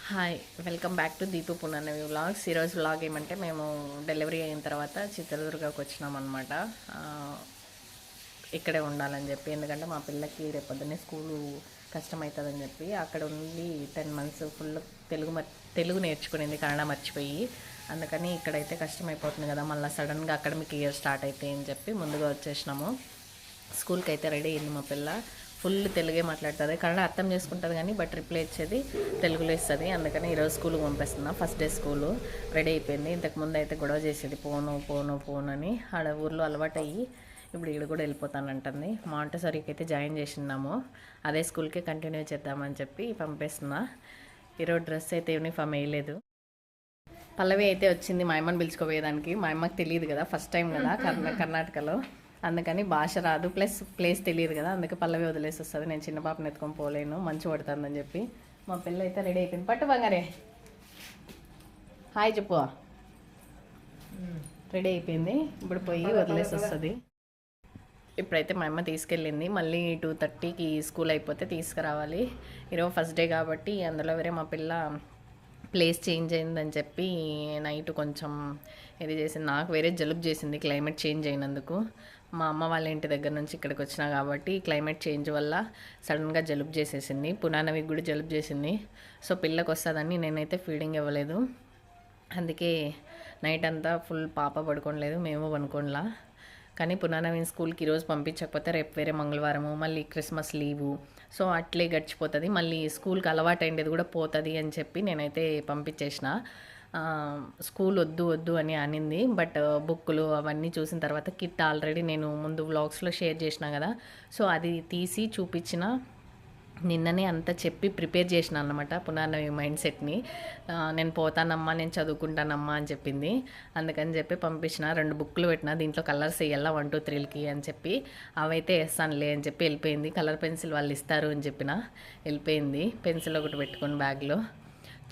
Hi, welcome back to Deepu Punarnavi vlogs. ఈరోజు vlog ఏమంటే మేము డెలివరీ అయిన తర్వాత చిత్రదుర్గకు వచ్చినామన్నమాట. ఇక్కడే ఉండాలని చెప్పి, ఎందుకంటే మా పిల్లకి రేపొద్దునే స్కూలు కష్టమవుతుందని చెప్పి అక్కడ ఉండి 10 months ఫుల్ తెలుగు నేర్చుకునేది, కన్నడ మర్చిపోయి. అందుకని ఇక్కడైతే కష్టమైపోతుంది కదా, మళ్ళీ సడన్గా అకాడమిక్ ఇయర్ స్టార్ట్ అయితే అని చెప్పి ముందుగా వచ్చేసినాము. స్కూల్కి అయితే రెడీ అయింది మా పిల్ల. ఫుల్ తెలుగే మాట్లాడుతుంది, కన్నడ అర్థం చేసుకుంటుంది కానీ బట్ రిప్లై ఇచ్చేది తెలుగులో ఇస్తుంది. అందుకని ఈరోజు స్కూల్కి పంపిస్తున్నా. ఫస్ట్ డే స్కూలు రెడీ అయిపోయింది. ఇంతకుముందు అయితే గొడవ చేసేది, పోను అని. ఆడ ఊర్లో అలవాటు అయ్యి ఇప్పుడు ఇక్కడ కూడా వెళ్ళిపోతానంటుంది. మాంటెసరీకి అయితే జాయిన్ చేసినాము, అదే స్కూల్కే కంటిన్యూ చేద్దామని చెప్పి పంపిస్తున్నా. ఈరోజు డ్రెస్ అయితే యూనిఫామ్ వేయలేదు. పల్లవి అయితే వచ్చింది మా అమ్మని పిలుచుకోపోయేదానికి. మా అమ్మకి తెలియదు కదా, ఫస్ట్ టైం కదా కర్ణాటకలో, అందుకని భాష రాదు, ప్లస్ ప్లేస్ తెలియదు కదా, అందుకే పల్లవి వదిలేసి వస్తుంది. నేను చిన్న పాపని ఎత్తుకొని పోలేను, మంచి పడుతుందని చెప్పి. మా పిల్ల అయితే రెడీ అయిపోయింది. పట్టు బంగారే, హాయ్ చెప్పు. రెడీ అయిపోయింది, ఇప్పుడు పోయి వదిలేసి వస్తుంది. ఇప్పుడైతే మా అమ్మ తీసుకెళ్ళింది. మళ్ళీ 2:30కి స్కూల్ అయిపోతే తీసుకురావాలి. ఈరోజు ఫస్ట్ డే కాబట్టి, అందులో వేరే మా పిల్ల ప్లేస్ చేంజ్ అయిందని చెప్పి నైట్ కొంచెం ఇది చేసింది. నాకు వేరే జలుబు చేసింది క్లైమేట్ చేంజ్ అయినందుకు. మా అమ్మ వాళ్ళ ఇంటి దగ్గర నుంచి ఇక్కడికి వచ్చినా కాబట్టి క్లైమేట్ చేంజ్ వల్ల సడన్గా జలుబు చేసేసింది. పునానవికి కూడా జలుబు చేసింది. సో పిల్లకి వస్తుందని నేనైతే ఫీడింగ్ ఇవ్వలేదు. అందుకే నైట్ అంతా ఫుల్ పాప పడుకోలేదు, మేము పనుకోనిలా. కానీ పునానవిని స్కూల్కి ఈరోజు పంపించకపోతే రేపు వేరే మంగళవారము, మళ్ళీ క్రిస్మస్ లీవు, సో అట్లే గడిచిపోతుంది. మళ్ళీ స్కూల్కి అలవాటు అయ్యేది కూడా పోతుంది అని చెప్పి నేనైతే పంపించేసిన. స్కూల్ వద్దు అని అనింది. బట్ బుక్కులు అవన్నీ చూసిన తర్వాత కిట్ ఆల్రెడీ నేను ముందు వ్లాగ్స్లో షేర్ చేసిన కదా, సో అది తీసి చూపించిన. నిన్ననే అంతా చెప్పి ప్రిపేర్ చేసిన అన్నమాట పునర్నవి మైండ్ సెట్ని. నేను పోతానమ్మా, నేను చదువుకుంటానమ్మా అని చెప్పింది. అందుకని చెప్పి పంపించిన. 2 బుక్లు పెట్టిన, దీంట్లో కలర్స్ వేయాలా 1, 2, 3కి అని చెప్పి. అవైతే వేస్తానులే అని చెప్పి వెళ్ళిపోయింది. కలర్ పెన్సిల్ వాళ్ళు ఇస్తారు అని చెప్పిన వెళ్ళిపోయింది. పెన్సిల్ ఒకటి పెట్టుకొని బ్యాగ్లో.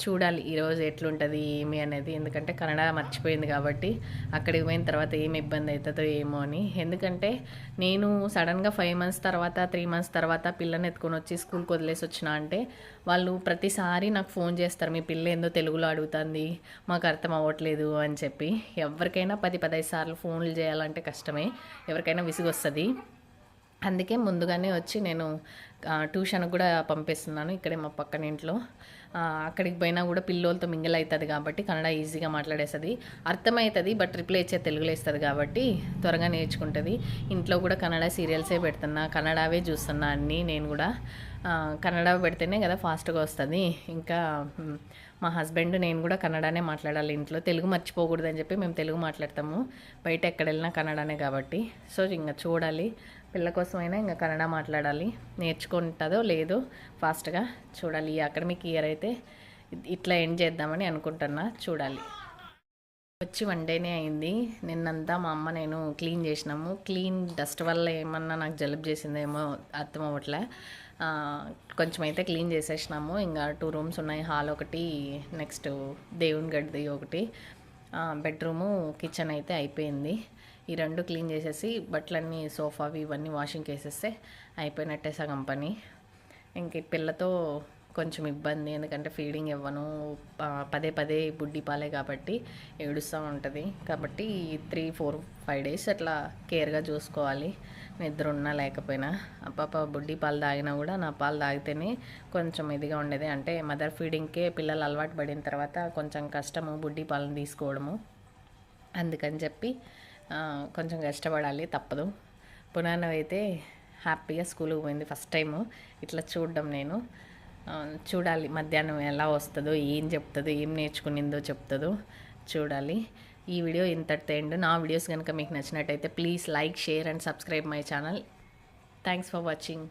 చూడాలి ఈరోజు ఎట్లుంటుంది ఏమి అనేది, ఎందుకంటే కన్నడ మర్చిపోయింది కాబట్టి అక్కడికి పోయిన తర్వాత ఏమి ఇబ్బంది అవుతుందో ఏమో అని. ఎందుకంటే నేను సడన్గా 5 months తర్వాత 3 months తర్వాత పిల్లని ఎత్తుకొని వచ్చి స్కూల్కి వదిలేసి వచ్చిన అంటే వాళ్ళు ప్రతిసారి నాకు ఫోన్ చేస్తారు, మీ పిల్ల ఏందో తెలుగులో అడుగుతుంది, మాకు అర్థం అవ్వట్లేదు అని చెప్పి. ఎవరికైనా 10-15 సార్లు ఫోన్లు చేయాలంటే కష్టమే, ఎవరికైనా విసుగొస్తుంది. అందుకే ముందుగానే వచ్చి నేను ట్యూషన్కి కూడా పంపిస్తున్నాను. ఇక్కడే మా పక్కన ఇంట్లో. అక్కడికి పోయినా కూడా పిల్లోలతో మింగిల్ అవుతుంది కాబట్టి కన్నడ ఈజీగా మాట్లాడేస్తుంది, అర్థమవుతుంది. బట్ రిప్లై ఇచ్చే తెలుగులో ఇస్తుంది కాబట్టి త్వరగా నేర్చుకుంటుంది. ఇంట్లో కూడా కన్నడ సీరియల్సే పెడుతున్నా, కన్నడవే చూస్తున్నా అన్నీ. నేను కూడా కన్నడ పెడితేనే కదా ఫాస్ట్గా వస్తుంది. ఇంకా మా హస్బెండ్ నేను కూడా కన్నడనే మాట్లాడాలి ఇంట్లో, తెలుగు మర్చిపోకూడదని చెప్పి మేము తెలుగు మాట్లాడతాము. బయట ఎక్కడ వెళ్ళినా కన్నడనే కాబట్టి. సో ఇంకా చూడాలి, పిల్ల కోసమైనా ఇంకా కన్నడ మాట్లాడాలి. నేర్చుకుంటుందో లేదో ఫాస్ట్గా చూడాలి. ఈ అకాడమిక్ ఇయర్ అయితే ఇట్లా ఎండ్ చేద్దామని అనుకుంటున్నా, చూడాలి. వచ్చి 1 డేనే అయింది. నిన్నంతా మా అమ్మ నేను క్లీన్ చేసినాము. డస్ట్ వల్ల ఏమన్నా నాకు జలుబు చేసిందేమో అర్థం అవ్వట్లే. కొంచెం అయితే క్లీన్ చేసేసినాము. ఇంకా 2 rooms ఉన్నాయి, హాల్ ఒకటి, నెక్స్ట్ దేవుని గడ్డి ఒకటి, బెడ్రూము, కిచెన్ అయితే అయిపోయింది. ఈ 2 క్లీన్ చేసేసి బట్టలన్నీ సోఫావి ఇవన్నీ వాషింగ్కి వేసేస్తే అయిపోయినట్టే సగం పని. ఇంక పిల్లతో కొంచెం ఇబ్బంది, ఎందుకంటే ఫీడింగ్ ఇవ్వను, పదే బుడ్డి పాలే కాబట్టి ఏడుస్తూ ఉంటుంది. కాబట్టి 3-4-5 days అట్లా కేర్గా చూసుకోవాలి, నిద్ర ఉన్నా లేకపోయినా. పాప బుడ్డి పాలు తాగినా కూడా నా పాలు తాగితేనే కొంచెం ఇదిగా ఉండేది. అంటే మదర్ ఫీడింగ్కే పిల్లలు అలవాటు పడిన తర్వాత కొంచెం కష్టము బుడ్డి పాలను తీసుకోవడము. అందుకని చెప్పి కొంచెం కష్టపడాలి, తప్పదు. పునానవి అయితే హ్యాపీగా స్కూల్కి పోయింది. ఫస్ట్ టైము ఇట్లా చూడడం నేను. చూడాలి మధ్యాహ్నం ఎలా వస్తుందో, ఏం చెప్తుందో, ఏం నేర్చుకునిందో చెప్తుందో చూడాలి. ఈ వీడియో ఇంతటితో ఎండ్. నా వీడియోస్ కనుక మీకు నచ్చినట్టయితే please like, share and subscribe my channel. Thanks for watching.